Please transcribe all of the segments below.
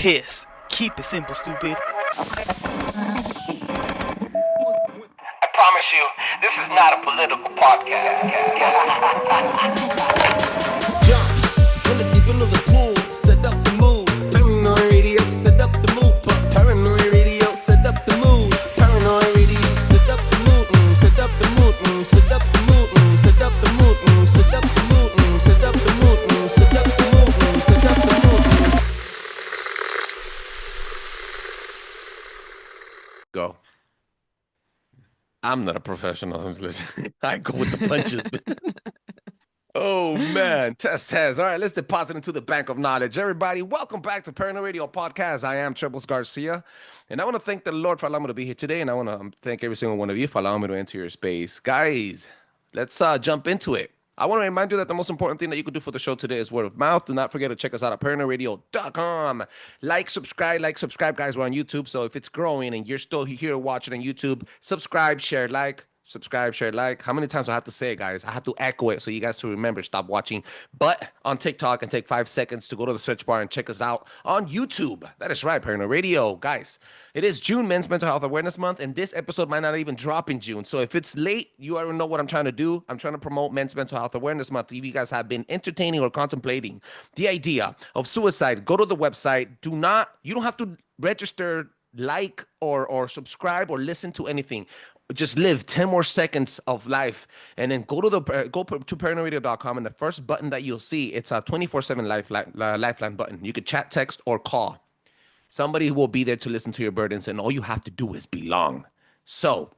kiss. Keep it simple, stupid. I promise you, this is not a political podcast. Jump from the deep end of the pool, set up the mood. Paranoi Radio, set up the mood. Paranoi Radio, set up the mood. Paranoi Radio, set up the mood. Set up the mood. Set up the mood. Set up the mood. Set up the mood. Set up the mood. Set up the mood. Set up the mood. Go. I'm not a professional. I go with the punches. Oh, man. Test. All right, let's deposit into the bank of knowledge. Everybody, welcome back to Paranoi Radio Podcast. I am Trebles Garcia, and I want to thank the Lord for allowing me to be here today, and I want to thank every single one of you for allowing me to enter your space. Guys, let's jump into it. I want to remind you that the most important thing that you can do for the show today is word of mouth. Do not forget to check us out at ParanoiRadio.com. Like, subscribe, guys. We're on YouTube, so if it's growing and you're still here watching on YouTube, subscribe, share, like. Subscribe, share, like. How many times do I have to say it, guys? I have to echo it so you guys to remember, stop watching. But on TikTok, and take 5 seconds to go to the search bar and check us out on YouTube. That is right, Paranoi Radio. Guys, it is June, Men's Mental Health Awareness Month, and this episode might not even drop in June. So if it's late, you already know what I'm trying to do. I'm trying to promote Men's Mental Health Awareness Month. If you guys have been entertaining or contemplating the idea of suicide, go to the website. You don't have to register, like, or subscribe or listen to anything. Just live 10 more seconds of life, and then go to paranoiradio.com, and the first button that you'll see, it's a 24/7 lifeline button. You could chat, text, or call. Somebody will be there to listen to your burdens, and all you have to do is belong. So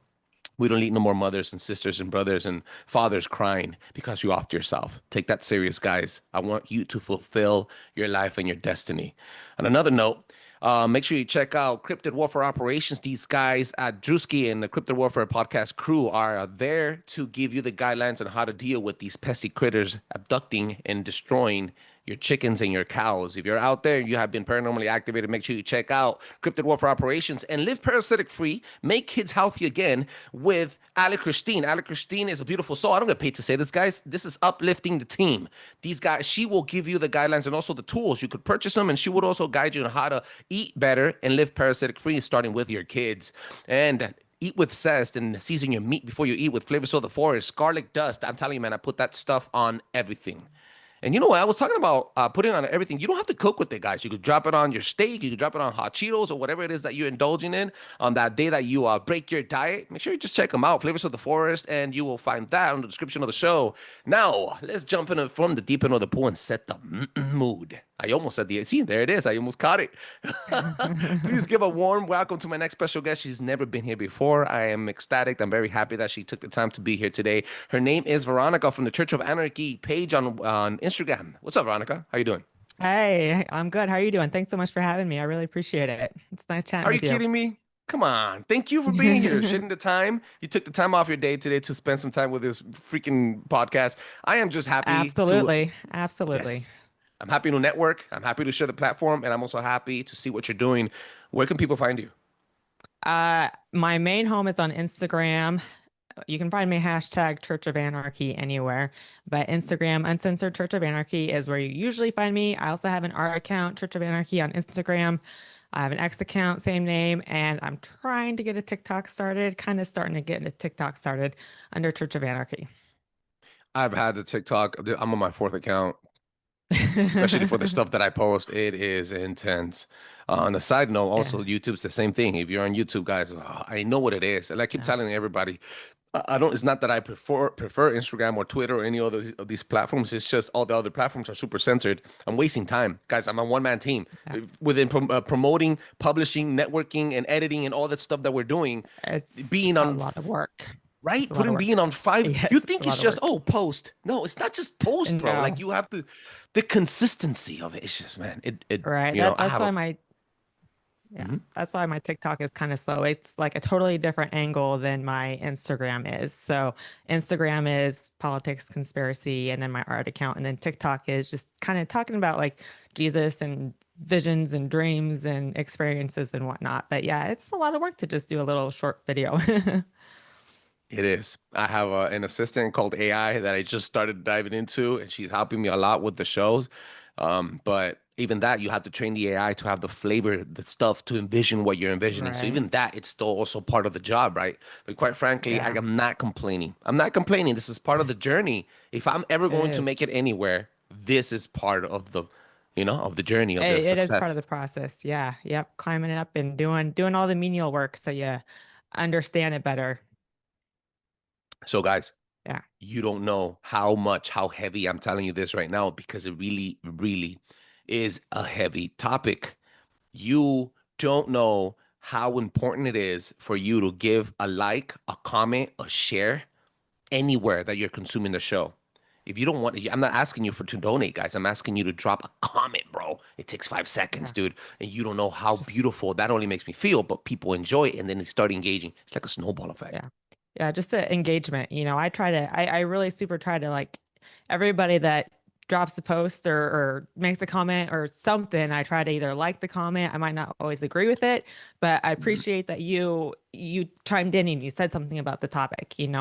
we don't need no more mothers and sisters and brothers and fathers crying because you offed yourself. Take that serious, guys. I want you to fulfill your life and your destiny. On another note, make sure you check out Cryptid Warfare Operations. These guys at Drewski and the Cryptid Warfare podcast crew are there to give you the guidelines on how to deal with these pesky critters abducting and destroying your chickens and your cows. If you're out there and you have been paranormally activated, make sure you check out Cryptid Warfare Operations and live parasitic free, make kids healthy again with Ale Christine. Ale Christine is a beautiful soul. I don't get paid to say this, guys. This is uplifting the team. These guys, she will give you the guidelines and also the tools. You could purchase them, and she would also guide you on how to eat better and live parasitic free, starting with your kids. And eat with zest and season your meat before you eat with flavors of the forest. Garlic dust. I'm telling you, man, I put that stuff on everything. And you know what? I was talking about putting on everything. You don't have to cook with it, guys. You could drop it on your steak. You could drop it on hot Cheetos or whatever it is that you're indulging in on that day that you break your diet. Make sure you just check them out. Flavors of the Forest, and you will find that in the description of the show. Now, let's jump in from the deep end of the pool and set the mood. I almost said see, there it is. I almost caught it. Please give a warm welcome to my next special guest. She's never been here before. I am ecstatic. I'm very happy that she took the time to be here today. Her name is Veronica from the Church of Anarchy page on Instagram. What's up, Veronica? How you doing? Hey, I'm good. How are you doing? Thanks so much for having me. I really appreciate it. It's nice chatting with you. Are you kidding me? Come on. Thank you for being here. Shitting the time. You took the time off your day today to spend some time with this freaking podcast. I am just happy. Absolutely. Yes. I'm happy to network. I'm happy to share the platform, and I'm also happy to see what you're doing. Where can people find you? My main home is on Instagram. You can find me hashtag Church of Anarchy anywhere, but Instagram, Uncensored Church of Anarchy, is where you usually find me. I also have an art account, Church of Anarchy, on Instagram. I have an X account, same name, and I'm trying to get a TikTok started, starting to get a TikTok started under Church of Anarchy. I've had the TikTok. I'm on my 4th account. Especially for the stuff that I post. It is intense. On a side note, also YouTube's the same thing. If you're on YouTube, guys, I know what it is, and I keep telling everybody, I don't. It's not that I prefer Instagram or Twitter or any other of these platforms. It's just all the other platforms are super censored. I'm wasting time, guys. I'm a one-man team within promoting, publishing, networking, and editing, and all that stuff that we're doing. It's being on a lot of work. Right? Putting being on 5. Yes, you think it's just, post. No, it's not just post, bro. No. Like, you have to, the consistency of it. It's just, man, right. That's why my TikTok is kind of slow. It's like a totally different angle than my Instagram is. So Instagram is politics, conspiracy, and then my art account. And then TikTok is just kind of talking about like Jesus and visions and dreams and experiences and whatnot. But yeah, it's a lot of work to just do a little short video. It is. I have an assistant called AI that I just started diving into, and she's helping me a lot with the shows. But Even that, you have to train the AI to have the flavor, the stuff to envision what you're envisioning. So Right. even that, it's still also part of the job, right? But quite frankly, I Yeah. am not complaining. I'm not complaining. This is part of the journey. If I'm ever It going to make is. it anywhere, this is part of the, of the journey of the It is part of the success. process. Yeah. Yep. Climbing it up and doing all the menial work so you understand it better. So guys, Yeah. you don't know how heavy I'm telling you this right now because it really, really is a heavy topic. You don't know how important it is for you to give a like, a comment, a share anywhere that you're consuming the show. If you don't want, I'm not asking you to donate, guys. I'm asking you to drop a comment, bro. It takes 5 seconds, Yeah. dude. And you don't know how Just beautiful that only makes me feel, but people enjoy it and then they start engaging. It's like a snowball effect. yeah. Yeah, just the engagement. I really super try to like everybody that drops a post or makes a comment or something, I try to either like the comment. I might not always agree with it, but I Mhm. appreciate that you chimed in and you said something about the topic, and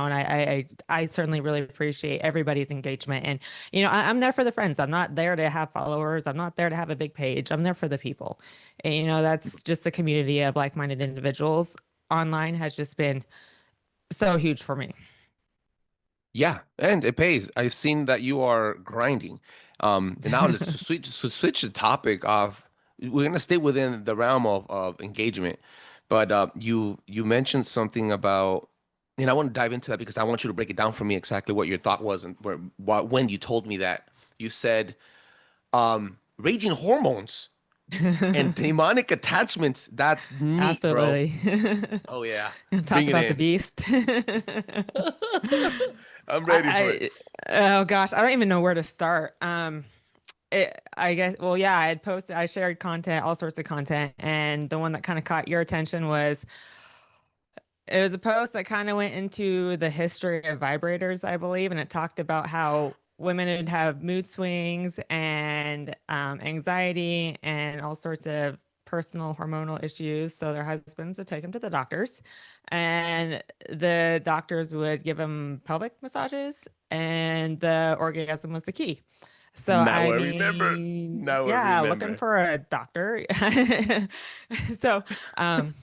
I certainly really appreciate everybody's engagement. And I'm there for the friends. I'm not there to have followers. I'm not there to have a big page. I'm there for the people. And that's just the community of like-minded individuals. Online has just been so huge for me. Yeah, and it pays. I've seen that you are grinding. And now let's switch the topic of. We're gonna stay within the realm of engagement, but you mentioned something about, and I want to dive into that because I want you to break it down for me exactly what your thought was and when you told me that you said raging hormones and demonic attachments. That's neat, bro. Absolutely. Oh yeah, Talk bring it about the in. beast. I'm ready for it. I, oh gosh, I don't even know where to start. I guess, well, yeah, I shared content, all sorts of content, and the one that kind of caught your attention was it was a post that kind of went into the history of vibrators, I believe, and it talked about how women would have mood swings and anxiety and all sorts of personal hormonal issues. So their husbands would take them to the doctors, and the doctors would give them pelvic massages, and the orgasm was the key. So Now I I remember. mean, Now I yeah, looking remember. for a doctor. So, um,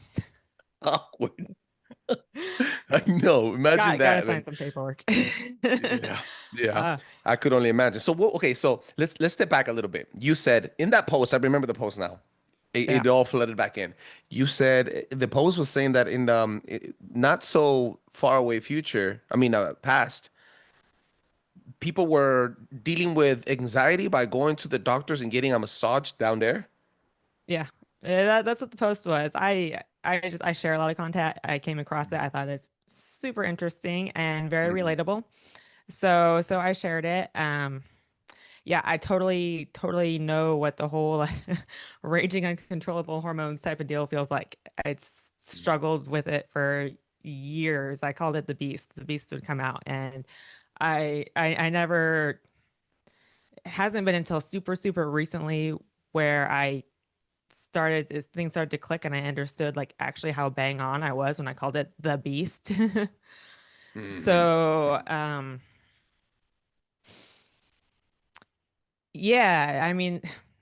Awkward. I know. Imagine gotta that. sign Like, some paperwork. yeah, yeah. Uh, I could only imagine. So, okay. So let's step back a little bit. You said in that post. I remember the post now. yeah, It all flooded back in. You said the post was saying that in not so far away future. I mean, past. People were dealing with anxiety by going to the doctors and getting a massage down there. yeah. That's what the post was. I share a lot of content. I came across it. I thought it's super interesting and very Mhm. relatable. So I shared it. Yeah, I totally know what the whole raging uncontrollable hormones type of deal feels like. I struggled with it for years. I called it the beast. The beast would come out, and I never. It hasn't been until super recently where I started as things started to click and I understood like actually how bang on I was when I called it the beast. Mhm. So yeah, I mean,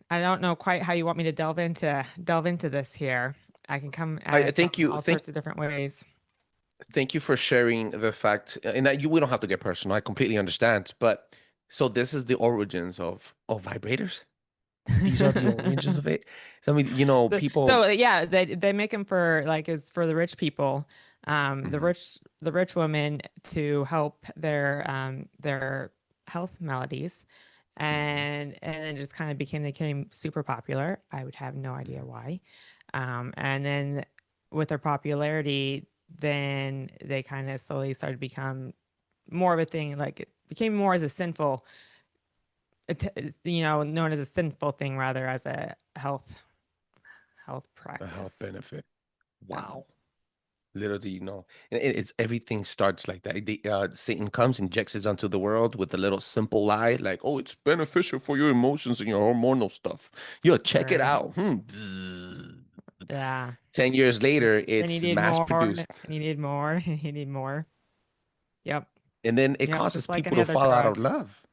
I don't know quite how you want me to delve into this here. I can come at I it from thank you. all sorts of different ways. Thank you for sharing the fact, and that we don't have to get personal. I completely understand. But so this is the origins of vibrators. These are the origins of it. So, I mean, So people. yeah, they make them for like is for the rich people, Mhm. the rich women to help their health maladies, Mhm. and then just kind of became super popular. I would have no idea why, and then with their popularity, then they kind of slowly started to become more of a thing. Like it became more as a sinful, known as a sinful thing rather as a health A health practice. benefit. Yeah. Wow. Little do you know. And it's everything starts like that. Satan comes, injects it onto the world with a little simple lie, like, oh, it's beneficial for your emotions and your hormonal stuff. Yo, check it Right. out. Bzzz. Yeah. 10 years later, Then you it's need mass more, produced. and you need more, and you need more. Yep. And then it Yep. causes Just like people any to other fall out of drug. love.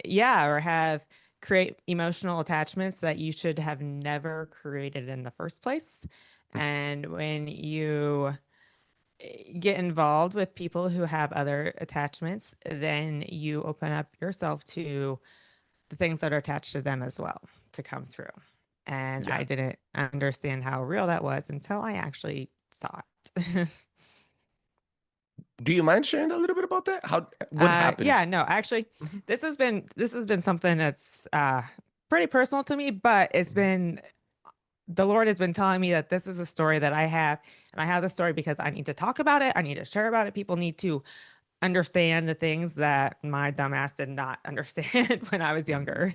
Yeah. Or have create emotional attachments that you should have never created in the first place. And when you get involved with people who have other attachments, then you open up yourself to the things that are attached to them as well to come through. And Yeah. I didn't understand how real that was until I actually saw it. Do you mind sharing a little bit about that? What happened? Yeah, no, actually, this has been something that's pretty personal to me, but it's been the Lord has been telling me that this is a story that I have, and I have the story because I need to talk about it. I need to share about it. People need to understand the things that my dumbass did not understand when I was younger.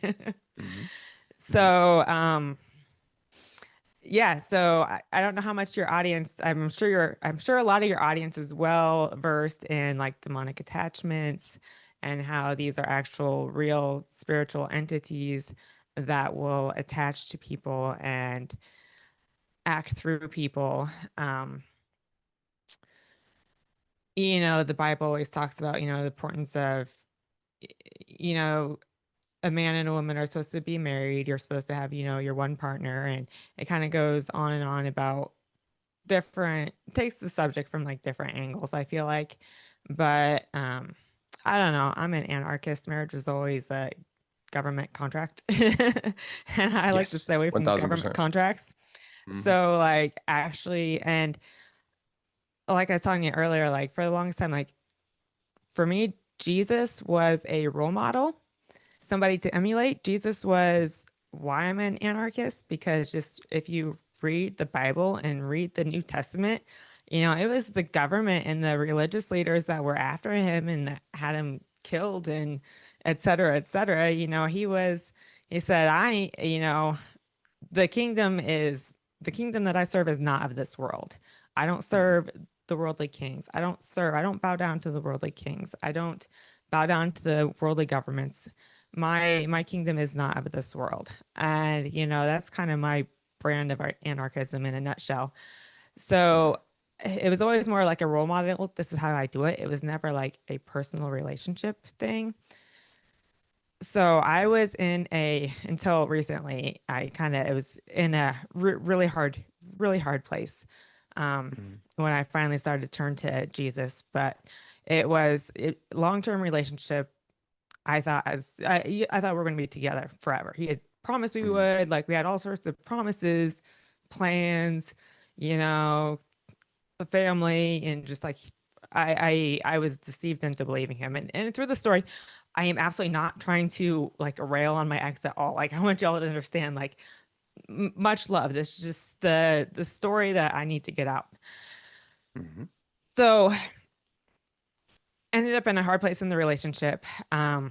So, yeah, so I don't know how much your audience, I'm sure a lot of your audience is well versed in like demonic attachments and how these are actual real spiritual entities that will attach to people and act through people. The Bible always talks about, the importance of, you know, a man and a woman are supposed to be married. You're supposed to have, your one partner. And it kind of goes on and on about takes the subject from like different angles, I feel like. But I don't know. I'm an anarchist. Marriage was always a government contract. And I like to Yes, stay away from government 1000%. contracts. So like actually, and like I was telling you earlier, like for the longest time, like for me, Jesus was a role model, somebody to emulate. Jesus was why I'm an anarchist, because just if you read the Bible and read the New Testament, it was the government and the religious leaders that were after him and that had him killed and et cetera, et cetera. He said, the kingdom that I serve is not of this world. I don't serve the worldly kings. I don't bow down to the worldly kings. I don't bow down to the worldly governments. My kingdom is not of this world. And, that's kind of my brand of anarchism in a nutshell. So it was always more like a role model. This is how I do it. It was never like a personal relationship thing. So I was until recently, it was in a really hard place when I finally started to turn to Jesus. But it was long-term relationship. I thought we were going to be together forever. He had promised we would. Like we had all sorts of promises, plans, a family, and just like I was deceived into believing him. And through the story, I am absolutely not trying to like rail on my ex at all. Like I want y'all to understand, like much love. This is just the story that I need to get out. So ended up in a hard place in the relationship. And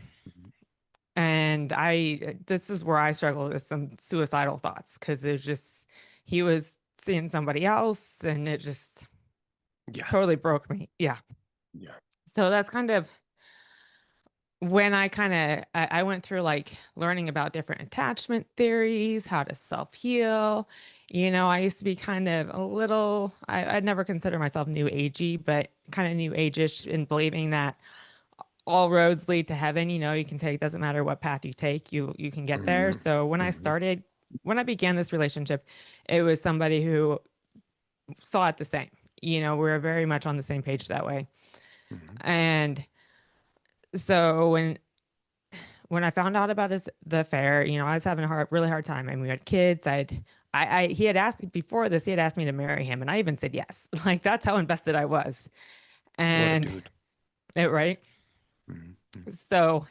this is where I struggled with some suicidal thoughts, because it was just, he was seeing somebody else and it just totally broke me. Yeah. So that's kind of when I went through like learning about different attachment theories, how to self-heal. I used to be kind of a little, I'd never consider myself new agey, but kind of new age-ish in believing that all roads lead to heaven. You can take, doesn't matter what path you take, you can get there. So when I began this relationship, it was somebody who saw it the same. We were very much on the same page that way. And so when I found out about the affair, I was having a really hard time. I mean, we had kids. He had asked me before this, he had asked me to marry him, and I even said yes. Like that's how invested I was. And what a dude. Right. So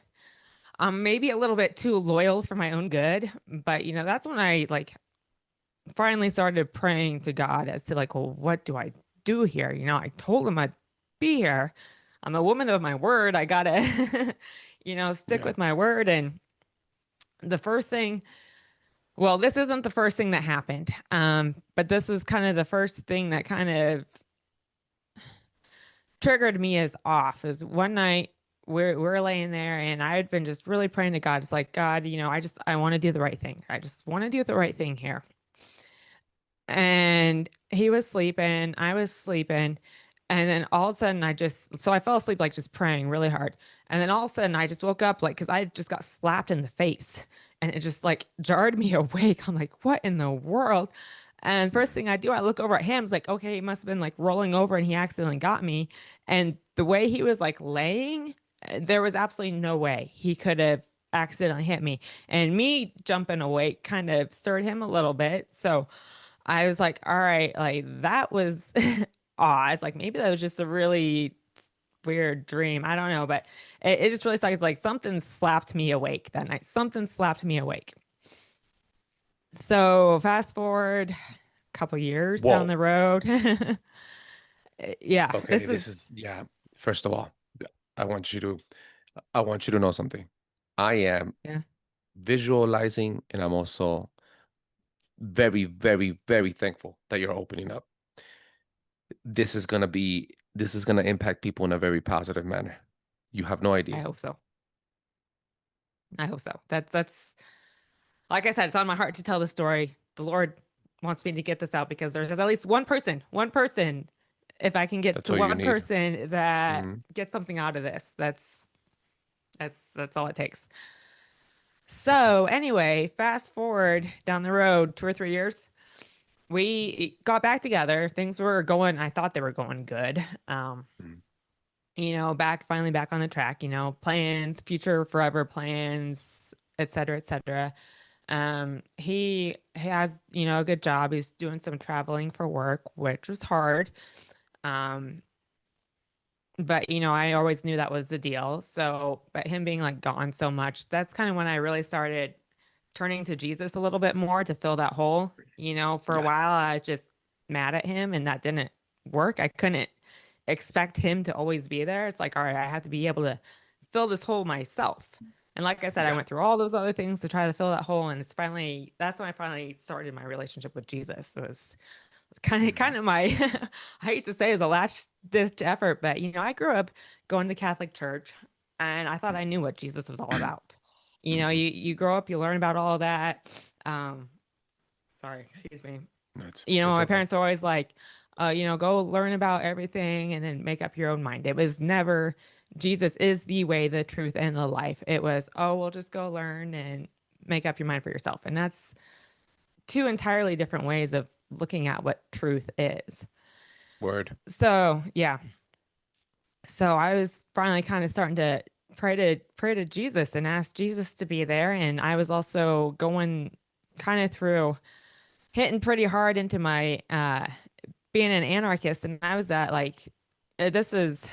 I'm maybe a little bit too loyal for my own good, but that's when I like finally started praying to God as to like, well, what do I do here? I told him I'd be here. I'm a woman of my word. I gotta, stick with my word. And the first thing, well, this isn't the first thing that happened. But this is kind of the first thing that kind of triggered me as off. Is one night we're laying there and I had been just really praying to God. It's like, God, I want to do the right thing. I just want to do the right thing here. And he was sleeping, I was sleeping. And then all of a sudden I fell asleep, like just praying really hard. And then all of a sudden I just woke up, like, cause I just got slapped in the face and it just like jarred me awake. I'm like, what in the world? And first thing I do, I look over at him. It's like, okay, he must have been like rolling over and he accidentally got me. And the way he was like laying, there was absolutely no way he could have accidentally hit me. And me jumping awake kind of stirred him a little bit. So I was like, all right, like that was odd. It's like maybe that was just a really weird dream. I don't know, but it just really sucks. It's like something slapped me awake that night. Something slapped me awake. So fast forward a couple years down Whoa. the road. Yeah, Okay, this this is is yeah. First of all, I want you to I want you to know something. I am yeah. visualizing, and I'm also very, very, very thankful that you're opening up. This is gonna impact people in a very positive manner. You have no I idea. hope so. I hope so. That's like I said, it's on my heart to tell the story. The Lord wants me to get this out because there's at least one person, if I can get That's to all you one need. person that Mhm. gets something out of this, that's all it takes. So anyway, fast forward down the road 2 or 3 years, we got back together. Things were going, I thought they were going good. Mhm. Finally back on the track, plans, future forever plans, et cetera, et cetera. He has, a good job. He's doing some traveling for work, which was hard. Um, but I always knew that was the deal. So, but him being like gone so much, that's kind of when I really started turning to Jesus a little bit more to fill that hole. For a Yeah. while I was just mad at him and that didn't work. I couldn't expect him to always be there. It's like, all right, I have to be able to fill this hole myself. And like I said, I Yeah. went through all those other things to try to fill that hole. And that's when I finally started my relationship with Jesus. It was kind of, Mhm. my, I hate to say it was a last ditch effort, but I grew up going to Catholic church and I thought I knew what Jesus was all about. Mhm. You grow up, you learn about all of that. Um, Sorry, excuse me. It's My okay. parents are always like, go learn about everything and then make up your own mind. It was never Jesus is the way, the truth, and the life. It was, oh, well, just go learn and make up your mind for yourself. And that's two entirely different ways of looking at what truth is. Word. So, yeah. So I was finally kind of starting to pray to Jesus and ask Jesus to be there. And I was also going kind of through hitting pretty hard into my being an anarchist, and I was that like this is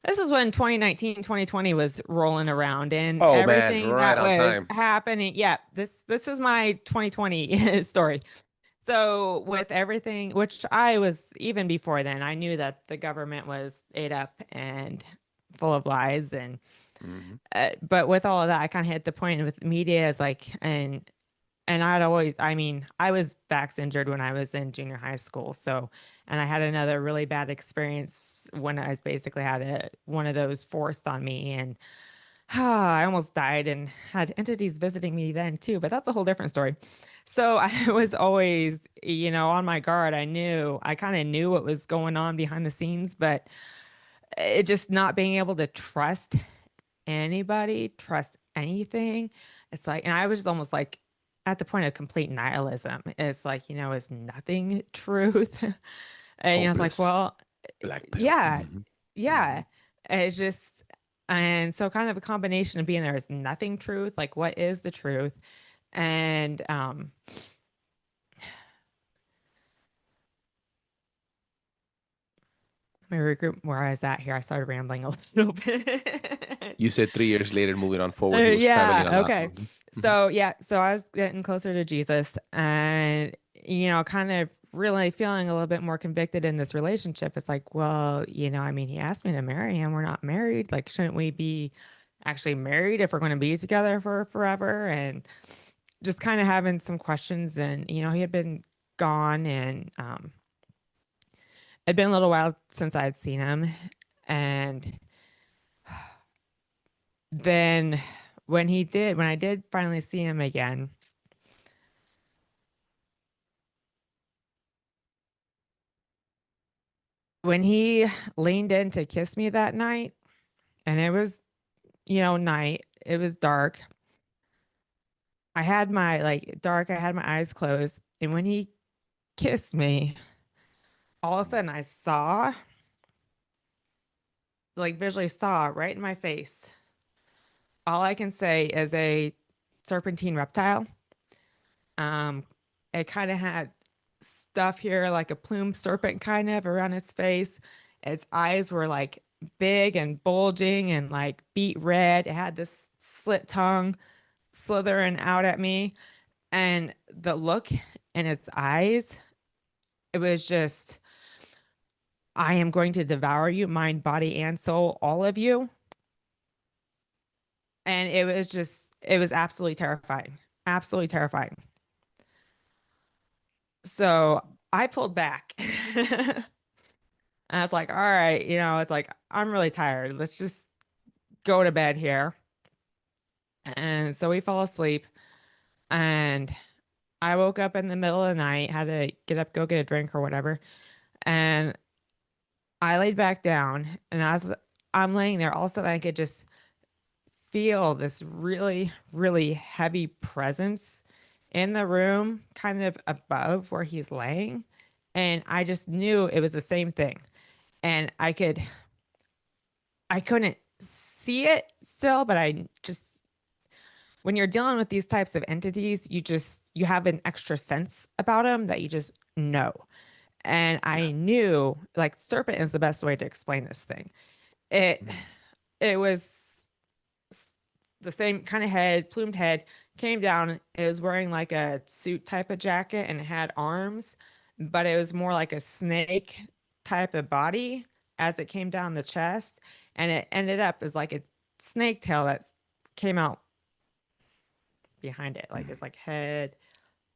when 2019 2020 was rolling around and Oh man, everything right that on was time. happening. Yeah, this is my 2020 story. So with everything, which I was even before then, I knew that the government was ate up and full of lies and Mhm. but with all of that, I kind of hit the point with media is like, and I was vax injured when I was in junior high school. So, and I had another really bad experience when I was basically had one of those forced on me and I almost died and had entities visiting me then too, but that's a whole different story. So I was always, on my guard. I kind of knew what was going on behind the scenes, but it just not being able to trust anybody, trust anything. It's like, and I was just almost like at the point of complete nihilism. It's like, is nothing truth? And it's like, Hopeless. well, Black pill. yeah, Mhm. yeah. Mhm. It's just, and so kind of a combination of being there is nothing truth. Like, what is the truth? And let me regroup where I was at here. I started rambling a little bit. You said 3 years later, moving on forward, he was traveling a Yeah. lot. Okay. Mhm. Mhm. So I was getting closer to Jesus and, kind of really feeling a little bit more convicted in this relationship. It's like, well, he asked me to marry him. We're not married. Like, shouldn't we be actually married if we're going to be together for forever? And just kind of having some questions. And, he had been gone and, it'd been a little while since I had seen him. And then when I did finally see him again, when he leaned in to kiss me that night, and it was, night, it was dark. I had my I had my eyes closed, and when he kissed me, all of a sudden I saw, visually saw right in my face. All I can say is a serpentine reptile. Um, it kind of had stuff here, like a plumed serpent kind of around its face. Its eyes were like big and bulging and like beet red. It had this slit tongue slithering out at me. And the look in its eyes, it was just, I am going to devour you, mind, body, and soul, all of you. And it was absolutely terrifying. Absolutely terrifying. So I pulled back. And I was like, all right, it's like, I'm really tired. Let's just go to bed here. And so we fell asleep. And I woke up in the middle of the night, had to get up, go get a drink or whatever. And I laid back down. And I'm laying there, all of a sudden I could just feel this really, really heavy presence in the room, kind of above where he's laying. And I just knew it was the same thing. And I couldn't see it still, but when you're dealing with these types of entities, you have an extra sense about them that you just know. And I knew, like, serpent is the best way to explain this thing. It was the same kind of head, plumed head, came down. It was wearing like a suit type of jacket and it had arms, but it was more like a snake type of body as it came down the chest. And it ended up as like a snake tail that came out behind it. Like it's like head,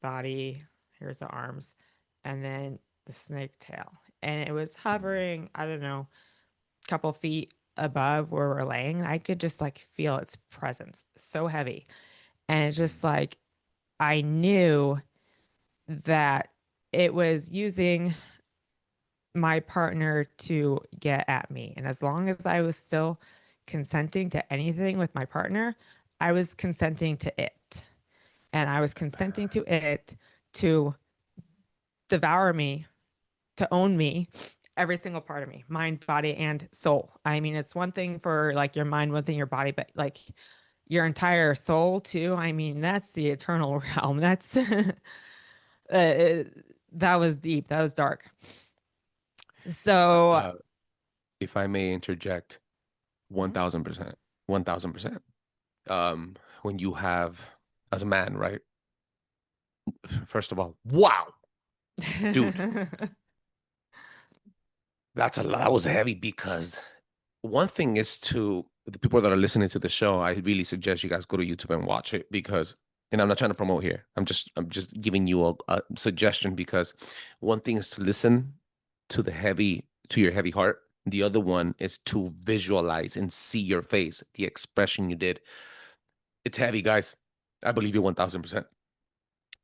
body, here's the arms, and then the snake tail. And it was hovering, I don't know, a couple feet above where we're laying. I could just like feel its presence, so heavy. And it's just like, I knew that it was using my partner to get at me. And as long as I was still consenting to anything with my partner, I was consenting to it. And I was consenting to it to devour me, to own me, every single part of me, mind, body, and soul. I mean, it's one thing for like your mind, one thing your body, but like your entire soul too. I mean, that's the eternal realm. That's that was deep. That was dark. So if I may interject, 1000%, 1000%. When you have, as a man, right? First of all, wow, dude, that was heavy, because one thing is, to the people that are listening to the show, I really suggest you guys go to YouTube and watch it, because, and I'm not trying to promote here. I'm just giving you a suggestion, because one thing is to listen to your heavy heart. The other one is to visualize and see your face, the expression you did. It's heavy, guys. I believe you 1000%.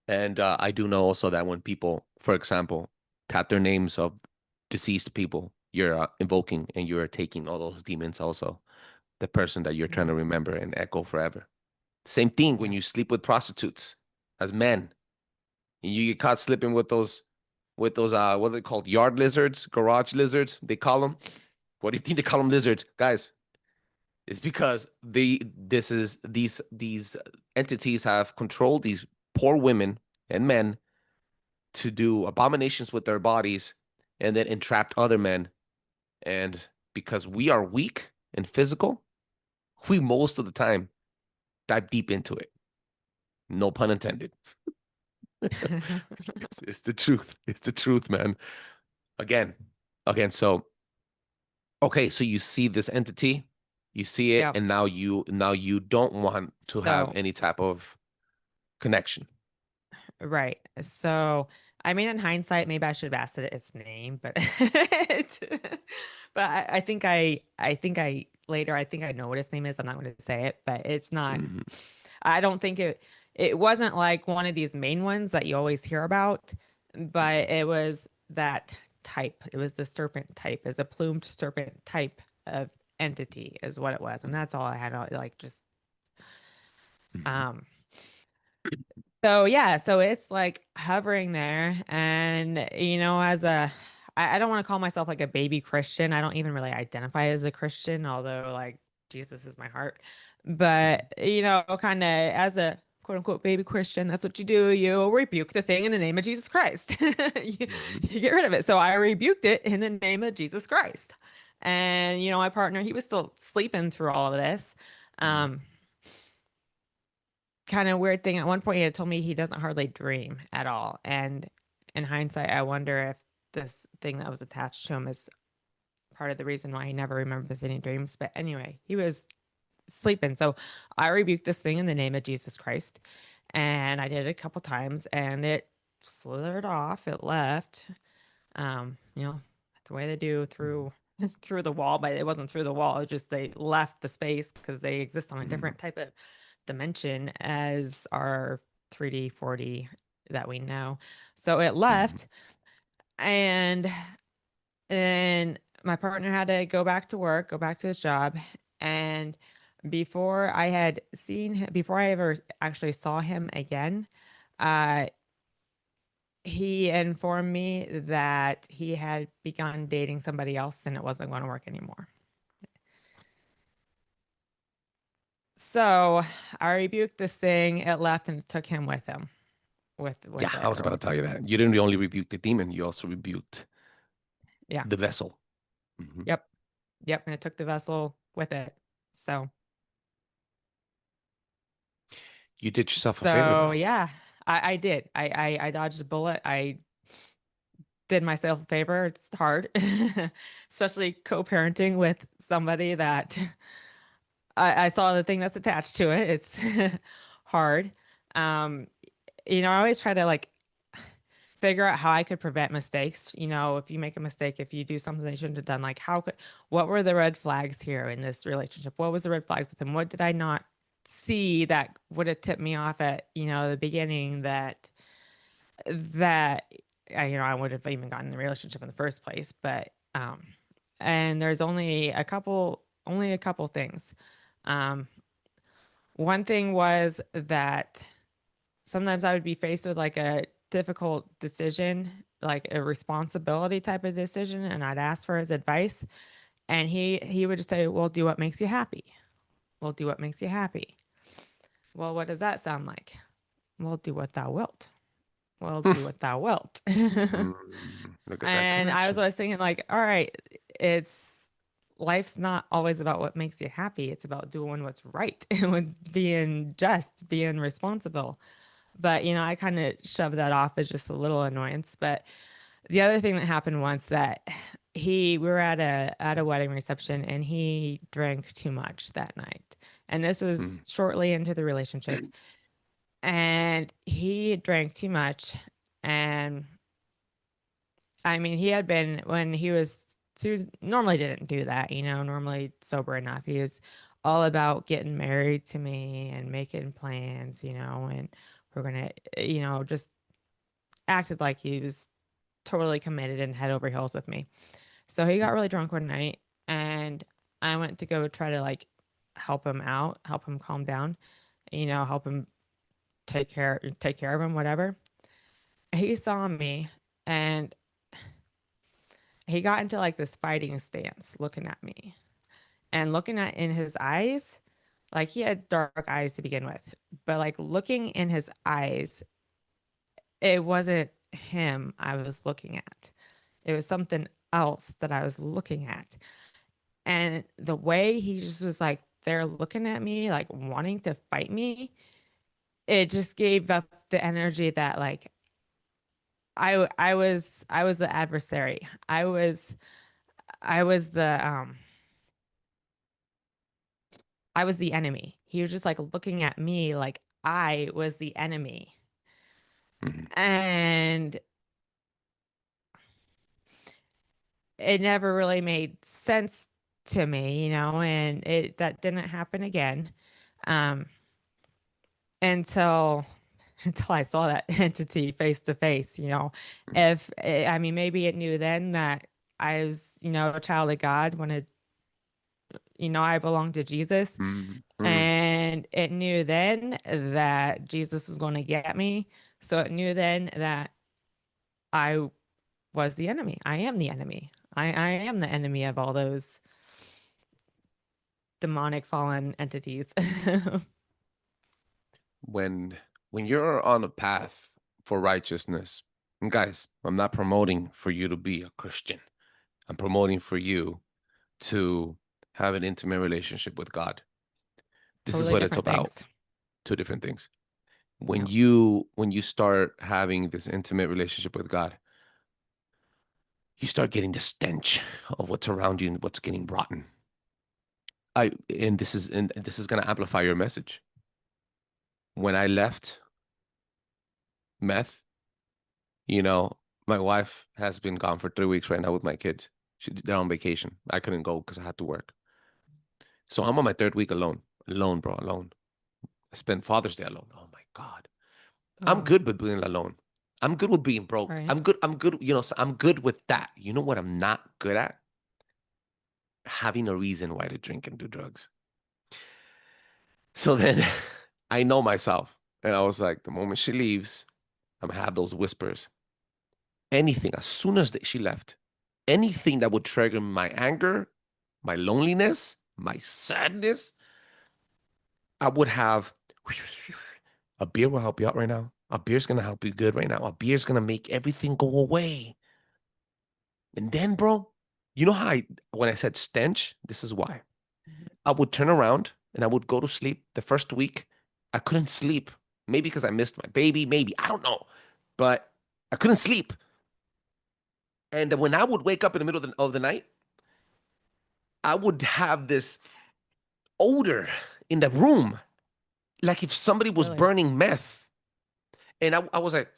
And I do know also that when people, for example, tap their names of deceased people, you're invoking and you're taking all those demons also, the person that you're trying to remember and echo forever. Same thing when you sleep with prostitutes as men, and you get caught sleeping with those what are they called, yard lizards, garage lizards, they call them. What do you think they call them, lizards, guys? It's because these entities have controlled these poor women and men to do abominations with their bodies, and then entrapped other men. And because we are weak and physical, we most of the time dive deep into it. No pun intended. It's the truth. It's the truth, man. Again. So, okay. So you see this entity, you see it, Yep. and now you don't want to have any type of connection. Right. So, I mean, in hindsight, maybe I should have asked it its name, but I think I know what its name is. I'm not going to say it, but it's not. Mhm. I don't think it wasn't like one of these main ones that you always hear about, but it was that type. It was the serpent type. It's a plumed serpent type of entity is what it was, and that's all I had. Like just Mhm. um So yeah, so it's like hovering there, and as I don't want to call myself like a baby Christian. I don't even really identify as a Christian, although like Jesus is my heart. But kind of as a quote unquote baby Christian, that's what you do. You rebuke the thing in the name of Jesus Christ. You get rid of it. So I rebuked it in the name of Jesus Christ. And my partner, he was still sleeping through all of this. Kind of weird thing. At one point, he had told me he doesn't hardly dream at all. And in hindsight, I wonder if this thing that was attached to him is part of the reason why he never remembers any dreams. But anyway, he was sleeping. So I rebuked this thing in the name of Jesus Christ. And I did it a couple times and it slithered off. It left. The way they do through through the wall, but it wasn't through the wall. It just they left the space because they exist on a different type of dimension as our 3D, 4D that we know. So it left, and my partner had to go back to work, go back to his job, and before I had seen him, before I ever actually saw him again, he informed me that he had begun dating somebody else and it wasn't going to work anymore. So I rebuked this thing, it left and took him with him. With Yeah, it I was about to tell you that. You didn't only rebuke the demon, you also rebuked the vessel. Yep. And it took the vessel with it. So you did yourself a favor, though. Yeah, I did. I dodged a bullet. I did myself a favor. It's hard, especially co-parenting with somebody that I saw the thing that's attached to it. It's hard. I always try to like figure out how I could prevent mistakes. If you make a mistake, if you do something that you shouldn't have done, like what were the red flags here in this relationship? What was the red flags with him? What did I not see that would have tipped me off at, the beginning that I would have even gotten in the relationship in the first place. But, and there's only a couple things. One thing was that sometimes I would be faced with like a difficult decision, like a responsibility type of decision, and I'd ask for his advice, and he would just say, "Well, do what makes you happy. Well, do what makes you happy." Well, what does that sound like? Well, do what thou wilt. Well, do what thou wilt. And I was always thinking, like, all right, life's not always about what makes you happy. It's about doing what's right and being just, being responsible. But, I kind of shoved that off as just a little annoyance. But the other thing that happened once that we were at a wedding reception and he drank too much that night. And this was shortly into the relationship. And he drank too much. And I mean, he had been, when he was normally didn't do that, normally sober enough. He was all about getting married to me and making plans, and we're going to, just acted like he was totally committed and head over heels with me. So he got really drunk one night and I went to go try to like help him out, help him calm down, help him take care of him, whatever. He saw me and he got into like this fighting stance looking at me and looking at in his eyes, like he had dark eyes to begin with, but like looking in his eyes, it wasn't him I was looking at. It was something else that I was looking at. And the way he just was like there looking at me, like wanting to fight me, it just gave up the energy that like I was the adversary. I was the enemy. He was just like looking at me like I was the enemy. And it never really made sense to me, and that didn't happen again. Until I saw that entity face to face, if I mean, maybe it knew then that I was, a child of God, wanted, I belonged to Jesus, and And it knew then that Jesus was going to get me. So it knew then that I was the enemy. I am the enemy. I am the enemy of all those demonic fallen entities. When you're on a path for righteousness, and guys, I'm not promoting for you to be a Christian. I'm promoting for you to have an intimate relationship with God. This is Totally what it's different about. things. Two different things. When Yeah. you start having this intimate relationship with God, you start getting the stench of what's around you and what's getting rotten. And this is going to amplify your message. When I left meth, my wife has been gone for 3 weeks right now with my kids. They're on vacation. I couldn't go because I had to work. So I'm on my 3rd week alone, bro, alone. I spent Father's Day alone. Oh my God. I'm good with being alone. I'm good with being broke. Right. I'm good. So I'm good with that. You know what I'm not good at? Having a reason why to drink and do drugs. So then I know myself. And I was like, the moment she leaves, I'm going to have those whispers. Anything, as soon as she left, anything that would trigger my anger, my loneliness, my sadness, I would have a beer will help you out right now. A beer's going to help you good right now. A beer's going to make everything go away. And then, bro, you know how when I said stench, this is why. I would turn around and I would go to sleep. The first week, I couldn't sleep. Maybe because I missed my baby, maybe. I don't know. But I couldn't sleep. And when I would wake up in the middle of the night, I would have this odor in the room, like if somebody was Really? burning meth. And I was like,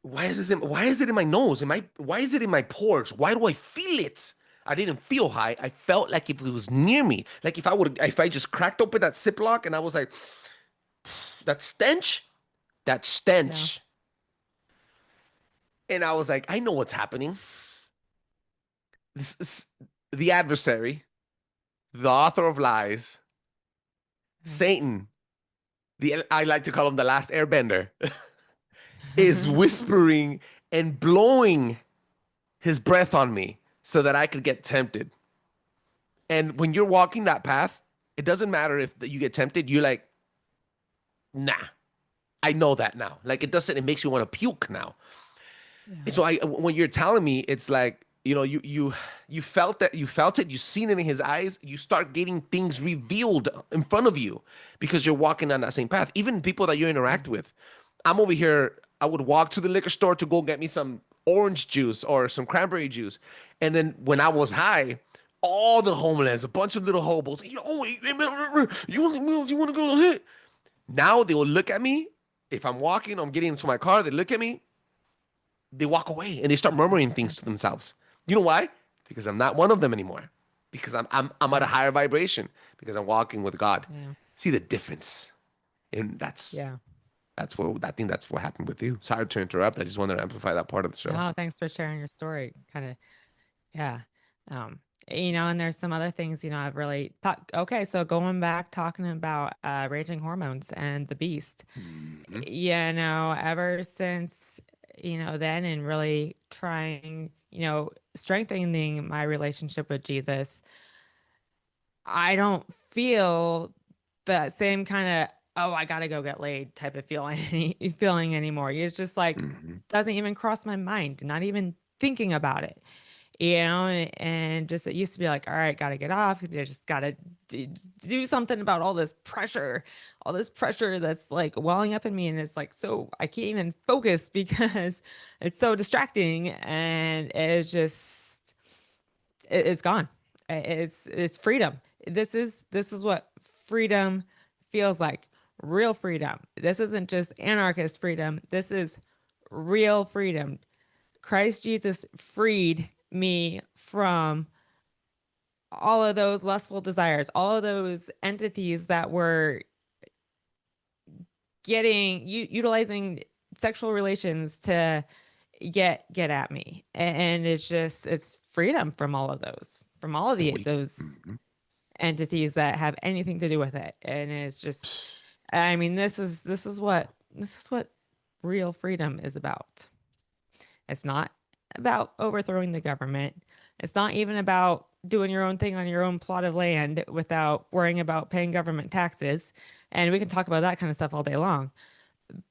why is it in my nose? Why is it in my pores? Why do I feel it? I didn't feel high. I felt like if it was near me, like if I just cracked open that Ziploc and I was like, that stench. Yeah. And I was like, I know what's happening. This is the adversary, the author of lies, Satan, I like to call him the last airbender, is whispering and blowing his breath on me so that I could get tempted. And when you're walking that path, it doesn't matter if you get tempted. You're like, nah, I know that now. Like it makes you want to puke now. Yeah. So when you're telling me, it's like, you felt it, you seen it in his eyes, you start getting things revealed in front of you because you're walking on that same path. Even people that you interact with. I'm over here, I would walk to the liquor store to go get me some orange juice or some cranberry juice. And then when I was high, all the homeless, a bunch of little hobos, you want to go hit? Now they will look at me. If I'm walking, I'm getting into my car, they look at me, they walk away and they start murmuring things to themselves. You know why? Because I'm not one of them anymore. Because I'm at a higher vibration. Because I'm walking with God. Yeah. See the difference, and that's what I think. That's what happened with you. Sorry to interrupt. I just wanted to amplify that part of the show. Oh, thanks for sharing your story. Kind of, yeah. And there's some other things. I've really thought. Okay, so going back, talking about raging hormones and the beast. Mm-hmm. Ever since then, and really trying. Strengthening my relationship with Jesus, I don't feel that same kind of, oh, I got to go get laid type of feeling anymore. It's just like, doesn't even cross my mind, not even thinking about it, and just, it used to be like, all right, got to get off. You just got to do something about all this pressure that's like welling up in me. And it's like, so I can't even focus because it's so distracting, and it's just, it's gone. It's freedom. This is what freedom feels like. Real freedom. This isn't just anarchist freedom. This is real freedom. Christ Jesus freed me from all of those lustful desires, all of those entities that were utilizing sexual relations to get at me. And it's freedom from all of those, those. entities that have anything to do with it. And it's just, I mean, this is what real freedom is about. It's not about overthrowing the government. It's not even about doing your own thing on your own plot of land without worrying about paying government taxes. And we can talk about that kind of stuff all day long.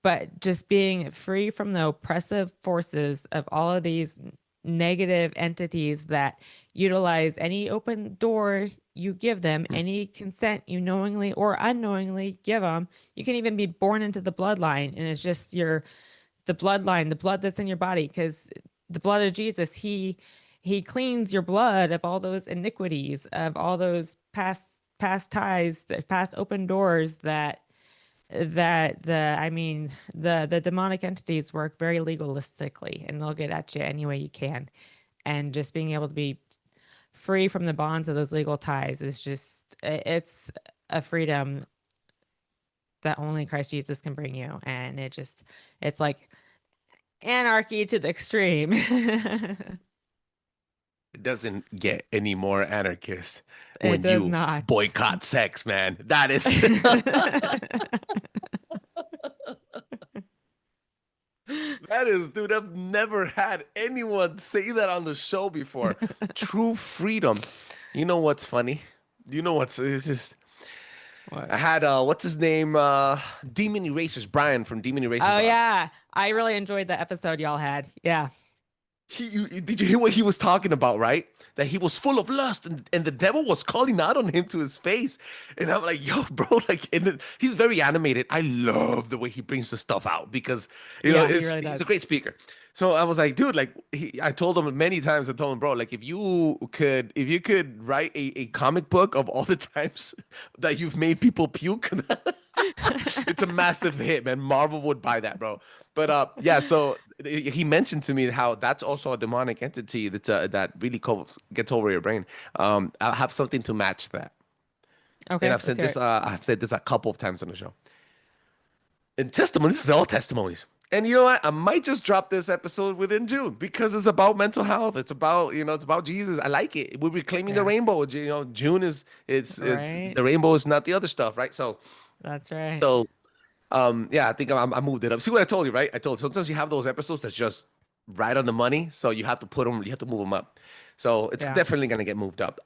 But just being free from the oppressive forces of all of these negative entities that utilize any open door you give them, any consent you knowingly or unknowingly give them. You can even be born into the bloodline, and it's just the bloodline, the blood that's in your body, because the blood of Jesus, he cleans your blood of all those iniquities, of all those past ties, past open doors that the demonic entities work very legalistically, and they'll get at you any way you can. And just being able to be free from the bonds of those legal ties is just, it's a freedom that only Christ Jesus can bring you. And it's like anarchy to the extreme. It doesn't get any more anarchist It when does you not. boycott sex, man. That is that is, dude, I've never had anyone say that on the show before. True freedom. You know what's funny? You know what's it's just What? I had what's his name? Demon Erasers, Brian from Demon Erasers. Oh on. yeah, I really enjoyed the episode y'all had. Yeah. Did you hear what he was talking about, right? That he was full of lust and the devil was calling out on him to his face. And I'm like, yo, bro, like, he's very animated. I love the way he brings the stuff out because, you know, Yeah, he really he's does. a great speaker. So I was like, dude, like, I told him many times, I told him, bro, like, if you could write a comic book of all the times that you've made people puke, it's a massive hit, man. Marvel would buy that, bro. But yeah, so he mentioned to me how that's also a demonic entity that really gets over your brain. I'll have something to match that. Okay. And I've said this. I've said this a couple of times on the show. And testimonies, this is all testimonies. And you know what? I might just drop this episode within June because it's about mental health. It's about, it's about Jesus. I like it. We're reclaiming the rainbow. You know, June is it's Right. the rainbow is not the other stuff, right? So That's right. so yeah, I think I moved it up. See what I told you, right? I told you, sometimes you have those episodes that's just right on the money, so you have to move them up. So it's definitely gonna get moved up.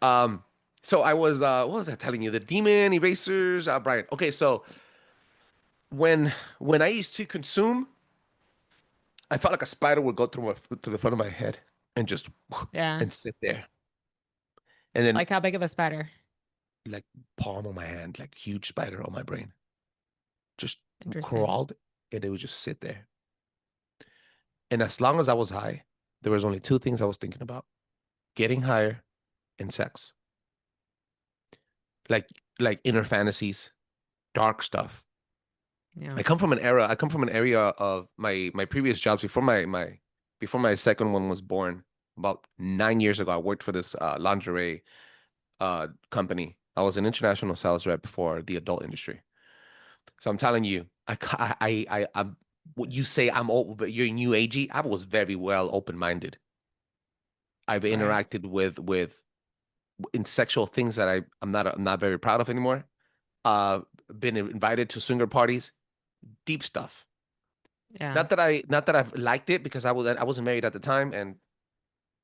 So I was what was I telling you? The demon erasers, Brian. Okay, so when I used to consume, I felt like a spider would go to the front of my head and just and sit there, and then Like how big of a spider? like palm of my hand, like huge spider on my brain, just Interesting. crawled, and it would just sit there. And as long as I was high, there was only two things I was thinking about: getting higher and sex. Like inner fantasies, dark stuff. Yeah. I come from an area of my previous jobs before my second one was born. About 9 years ago, I worked for this lingerie company. I was an international sales rep for the adult industry. So I'm telling you, I'm what you say I'm old, but you're new agey. I was very well open-minded. I've interacted with in sexual things that I'm not very proud of anymore. Been invited to swinger parties, deep stuff. Yeah. Not that I've liked it because I wasn't married at the time and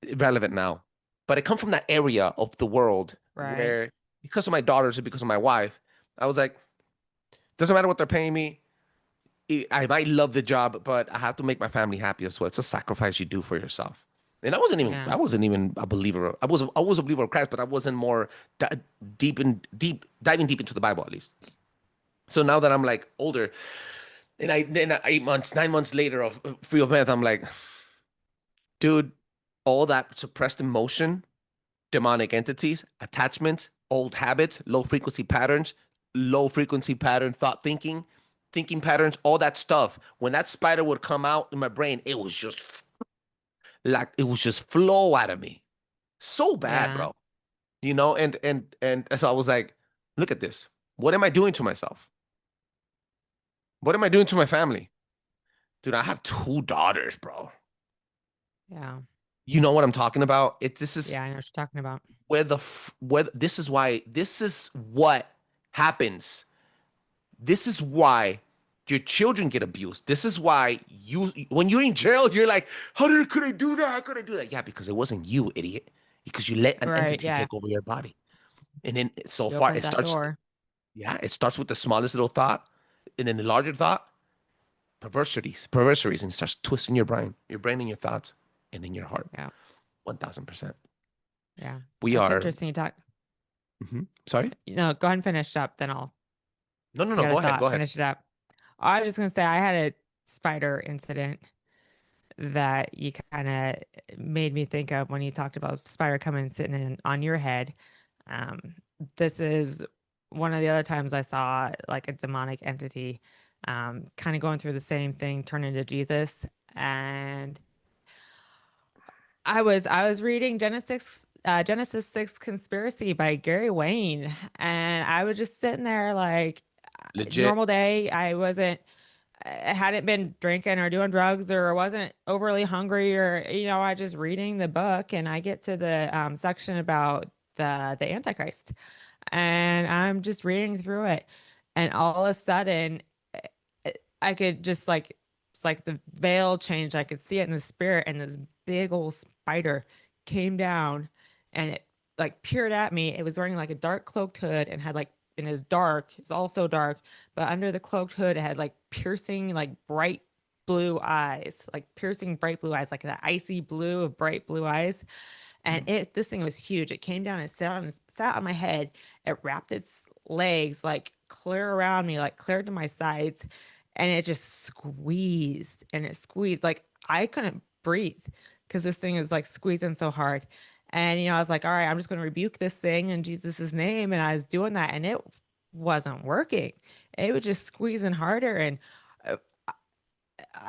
irrelevant now. But I come from that area of the world where, because of my daughters and because of my wife, I was like, doesn't matter what they're paying me. I might love the job, but I have to make my family happy as well. It's a sacrifice you do for yourself. And I wasn't even a believer. I was a believer of Christ, but I wasn't more diving deep into the Bible, at least. So now that I'm like older, and 9 months later of free of meth, I'm like, dude, all that suppressed emotion, demonic entities, attachments, old habits, low frequency pattern thought thinking patterns, all that stuff. When that spider would come out in my brain, it was just flow out of me. So bad, bro. You know, and so I was like, look at this. What am I doing to myself? What am I doing to my family? Dude, I have 2 daughters, bro. Yeah. You know what I'm talking about? This is Yeah, I know what you're talking about. where this is why this is what happens. This is why your children get abused. This is why when you're in jail, you're like, could I do that? How could I do that? Yeah, because it wasn't you, idiot. Because you let an Right. entity Yeah. take over your body. And then so You far opened it that starts, door. yeah, it starts with the smallest little thought, and then the larger thought, perversaries, and starts twisting your brain and your thoughts, and then your heart. Yeah. 1000%. Yeah. We That's are interesting. You talk. sorry? No, go ahead and finish up. Then I'll. No, no, You no. got a Go ahead. Go thought. ahead. Finish it up. I was just gonna say I had a spider incident that you kind of made me think of when you talked about spider coming and sitting on your head. Um, this is one of the other times I saw like a demonic entity, kind of going through the same thing, turn into Jesus. And I was reading Genesis 6 Conspiracy by Gary Wayne, and I was just sitting there like Legit. normal day. I hadn't been drinking or doing drugs or wasn't overly hungry or I just reading the book, and I get to the section about the Antichrist, and I'm just reading through it, and all of a sudden I could just like it's like the veil changed. I could see it in the spirit, and this big old spider came down, and it like peered at me. It was wearing like a dark cloaked hood and had like and it's dark. It's also dark, but under the cloaked hood, it had like piercing, like bright blue eyes, like piercing bright blue eyes, like that icy blue of bright blue eyes. And this thing was huge. It came down and sat on my head. It wrapped its legs like clear around me, like clear to my sides, and it just squeezed and it squeezed like I couldn't breathe because this thing is like squeezing so hard. And I was like, all right, I'm just going to rebuke this thing in Jesus's name. And I was doing that, and it wasn't working. It was just squeezing harder, and uh,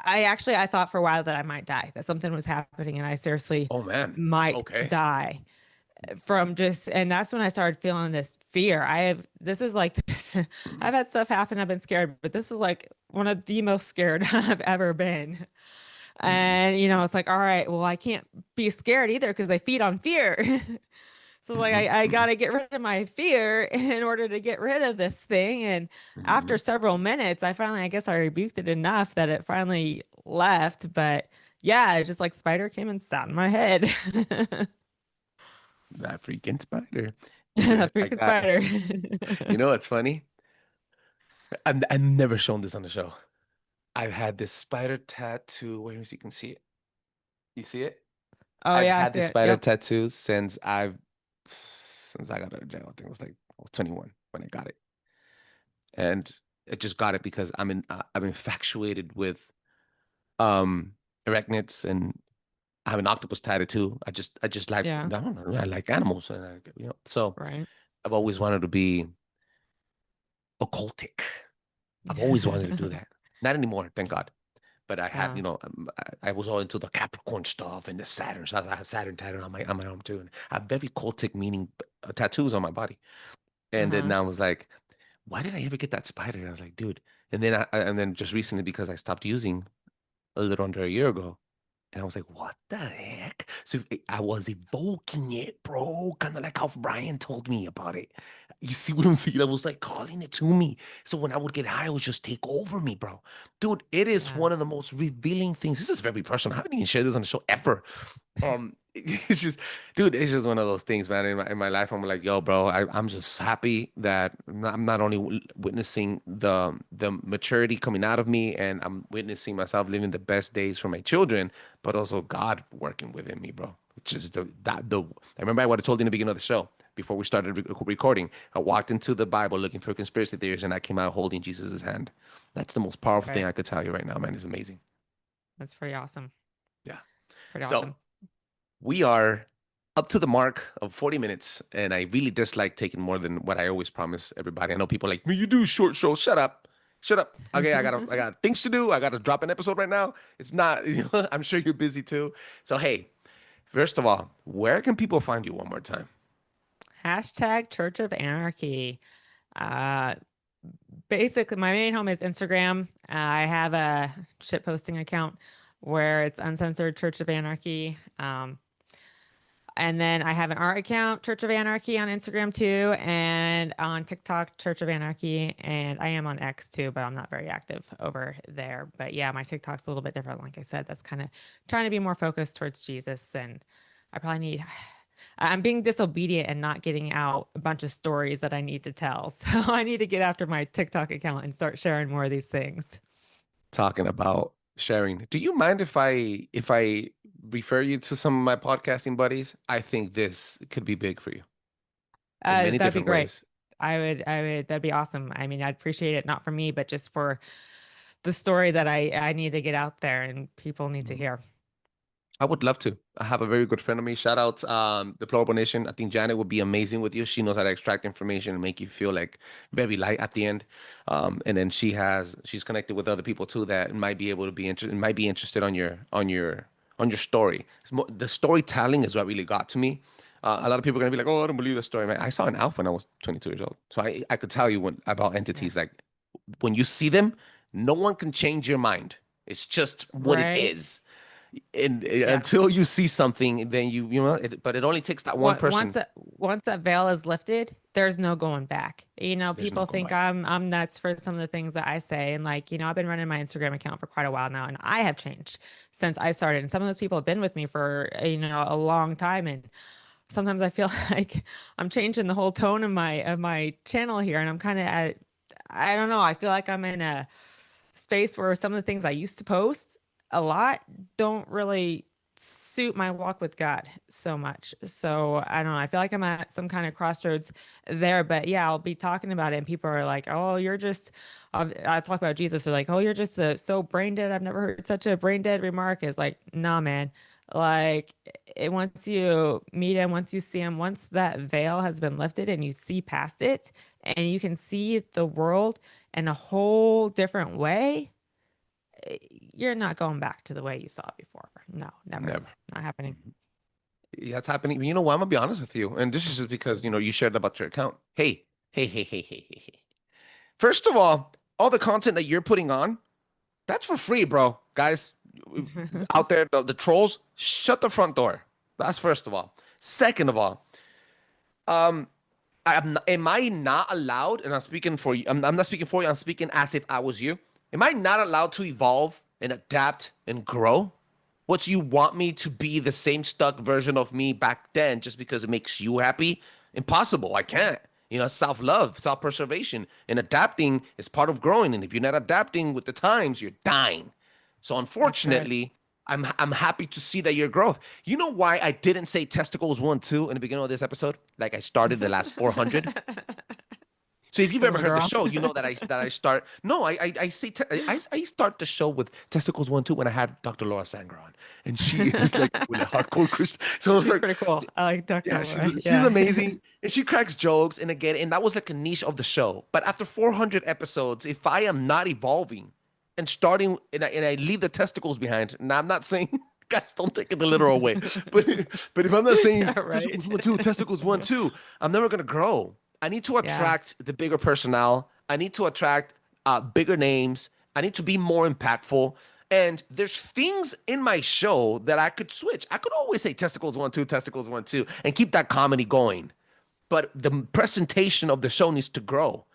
I thought for a while that I might die, that something was happening, and I seriously Oh man. might Okay. die from just, and that's when I started feeling this fear. This is like this, I've had stuff happen. I've been scared, but this is like one of the most scared I've ever been. And, it's like, all right, well, I can't be scared either because I feed on fear. So like I got to get rid of my fear in order to get rid of this thing. And after several minutes, I guess I rebuked it enough that it finally left. But yeah, it's just like spider came and sat in my head. That freaking spider. A Dude, I freaking got, spider. you know what's funny? I've never shown this on the show. I've had this spider tattoo. Where you can see it. You see it? Oh I've yeah, I had see this it. spider Yep. tattoo since I got out of jail. I think it was like 21 when I got it. And I just got it because I'm infatuated with arachnids, and I have an octopus tattoo too. I just like, I Yeah. don't know, I like animals, and so Right. I've always wanted to be occultic. I've always wanted to do that. Not anymore, thank God. But I had, Yeah. I was all into the Capricorn stuff and the Saturn. So I have Saturn tattooed on my arm too, and I have very cultic meaning tattoos on my body. And then Uh-huh. I was like, why did I ever get that spider? And I was like, dude. And then just recently, because I stopped using a little under a year ago, and I was like, what the heck? So I was evoking it, bro. Kind of like how Brian told me about it. You see what I'm saying? I was like calling it to me. So when I would get high, it would just take over me, bro. Dude, it is Yeah. one of the most revealing things. This is very personal. I haven't even shared this on the show ever. It's just, dude, it's just one of those things, man. In my life, I'm like, yo, bro, I'm just happy that I'm not only witnessing the maturity coming out of me, and I'm witnessing myself living the best days for my children, but also God working within me, bro. Which is I remember I would have told you in the beginning of the show before we started recording. I walked into the Bible looking for conspiracy theories, and I came out holding Jesus' hand. That's the most powerful thing Right. I could tell you right now, man. It's amazing. That's pretty awesome. Yeah. Pretty So awesome. we are up to the mark of 40 minutes, and I really dislike taking more than what I always promise everybody. I know people are like, you do short shows. Shut up. Shut up. Okay, I got things to do. I got to drop an episode right now. It's not, I'm sure you're busy too. So, hey, first of all, where can people find you one more time? Hashtag Church of Anarchy. Uh, Basically, my main home is Instagram. I have a shit posting account where it's uncensored Church of Anarchy. And then I have an art account, Church of Anarchy, on Instagram too, and on TikTok, Church of Anarchy, and I am on X too, but I'm not very active over there. But yeah, my TikTok's a little bit different. Like I said, that's kind of trying to be more focused towards Jesus, and I probably need. I'm being disobedient and not getting out a bunch of stories that I need to tell. So I need to get after my TikTok account and start sharing more of these things. Talking about sharing, do you mind if I refer you to some of my podcasting buddies? I think this could be big for you in many That'd be different great. ways. That'd be awesome. I mean, I'd appreciate it, not for me, but just for the story that I need to get out there and people need to hear. I would love to. I have a very good friend of me. Shout out the Plural Nation. I think Janet would be amazing with you. She knows how to extract information and make you feel like very light at the end. And then she's connected with other people too that might be able to be interested on your story. The storytelling is what really got to me. A lot of people are gonna be like, "Oh, I don't believe the story." Man, I saw an alpha when I was 22 years old, so I could tell you about entities. Like when you see them, no one can change your mind. It's just what it Right? is. And until you see something, then but it only takes that one person. Once that veil is lifted, there's no going back. There's no People going think back. I'm nuts for some of the things that I say, and I've been running my Instagram account for quite a while now, and I have changed since I started. And some of those people have been with me for a long time, and sometimes I feel like I'm changing the whole tone of my channel here, and I'm kind of I don't know. I feel like I'm in a space where some of the things I used to post a lot don't really suit my walk with God so much. So I don't know. I feel like I'm at some kind of crossroads there. But yeah, I'll be talking about it, and people are like, "Oh, you're just." I talk about Jesus. They're like, "Oh, you're just so brain dead. I've never heard such a brain dead remark." It's like, nah, man. Like once you meet him, once you see him, once that veil has been lifted and you see past it, and you can see the world in a whole different way, you're not going back to the way you saw it before. No, never. Not happening. Yeah, it's happening. You know what? I'm gonna be honest with you, and this is just because you shared about your account. Hey. First of all the content that you're putting on, that's for free, bro. Guys out there, the trolls, shut the front door. That's first of all. Second of all, am I not allowed? And I'm speaking for you. I'm not speaking for you. I'm speaking as if I was you. Am I not allowed to evolve and adapt and grow? What, you want me to be the same stuck version of me back then just because it makes you happy? Impossible. I can't. Self-love, self-preservation, and adapting is part of growing. And if you're not adapting with the times, you're dying. So unfortunately, I'm happy to see that your growth. You know why I didn't say testicles 1, 2 in the beginning of this episode? Like I started the last 400. So if you've ever heard the show, you know that I start. No, I say I start the show with testicles 1, 2 when I had Dr. Laura Sanger on, and she is like with a hardcore Christian. So she's pretty cool. I like Dr. Yeah, Laura. she's amazing, and she cracks jokes. And that was like a niche of the show. But after 400 episodes, if I am not evolving and starting, and I leave the testicles behind, now I'm not saying. Guys, don't take it the literal way, but if I'm not saying testicles 1, 2, I'm never gonna grow. I need to attract the bigger personnel. I need to attract bigger names. I need to be more impactful. And there's things in my show that I could switch. I could always say testicles 1, 2, testicles 1, 2, and keep that comedy going. But the presentation of the show needs to grow.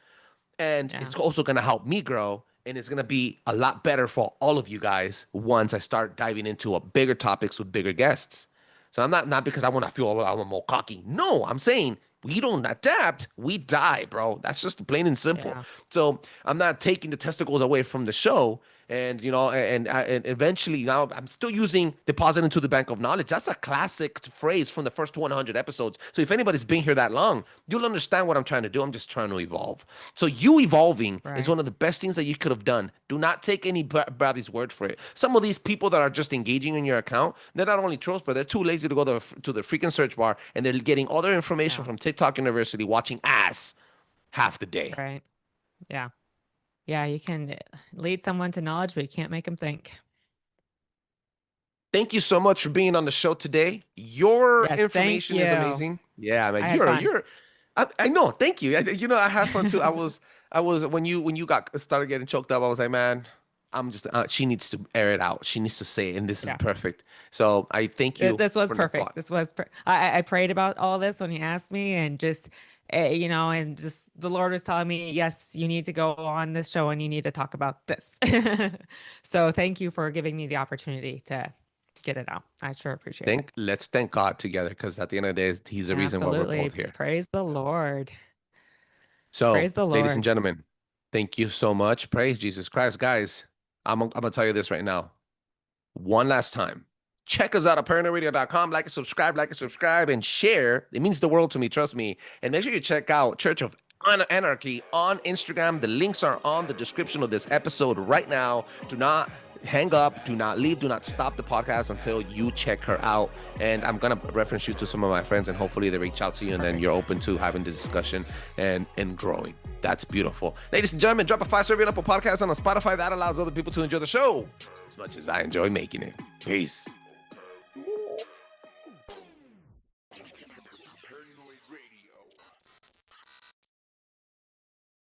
And it's also going to help me grow. And it's going to be a lot better for all of you guys once I start diving into bigger topics with bigger guests. So I'm not because I want to feel I'm more cocky. No, I'm saying we don't adapt, we die, bro. That's just plain and simple. Yeah. So I'm not taking the testicles away from the show. And, and eventually now I'm still using deposit into the bank of knowledge. That's a classic phrase from the first 100 episodes. So if anybody's been here that long, you'll understand what I'm trying to do. I'm just trying to evolve. So you evolving is one of the best things that you could have done. Do not take anybody's word for it. Some of these people that are just engaging in your account, they're not only trolls, but they're too lazy to go to the freaking search bar, and they're getting all their information from TikTok University, watching ass half the day. Right. Yeah. Yeah, you can lead someone to knowledge, but you can't make them think. Thank you so much for being on the show today. Your information is amazing. Yeah, man, I know. Thank you. I had fun too. I was when you got started getting choked up. I was like, man, she needs to air it out. She needs to say it, and this is perfect. So I thank you. This was for the perfect. thought. This was, I prayed about all this when you asked me, and just, and just the Lord was telling me, yes, you need to go on this show and you need to talk about this. So thank you for giving me the opportunity to get it out. I sure appreciate it. Let's thank God together, because at the end of the day, he's the reason why we're both here. Praise the Lord. So, Praise the Lord. ladies and gentlemen, thank you so much. Praise Jesus Christ. Guys, I'm gonna tell you this right now. One last time. Check us out at ParanoidRadio.com. Like and subscribe, and share. It means the world to me, trust me. And make sure you check out Church of Anarchy on Instagram. The links are on the description of this episode right now. Do not hang up, do not leave, do not stop the podcast until you check her out. And I'm gonna reference you to some of my friends, and hopefully they reach out to you, and then you're open to having the discussion and growing. That's beautiful. Ladies and gentlemen, drop a 5-star review on Apple Podcasts on Spotify. That allows other people to enjoy the show as much as I enjoy making it. Peace.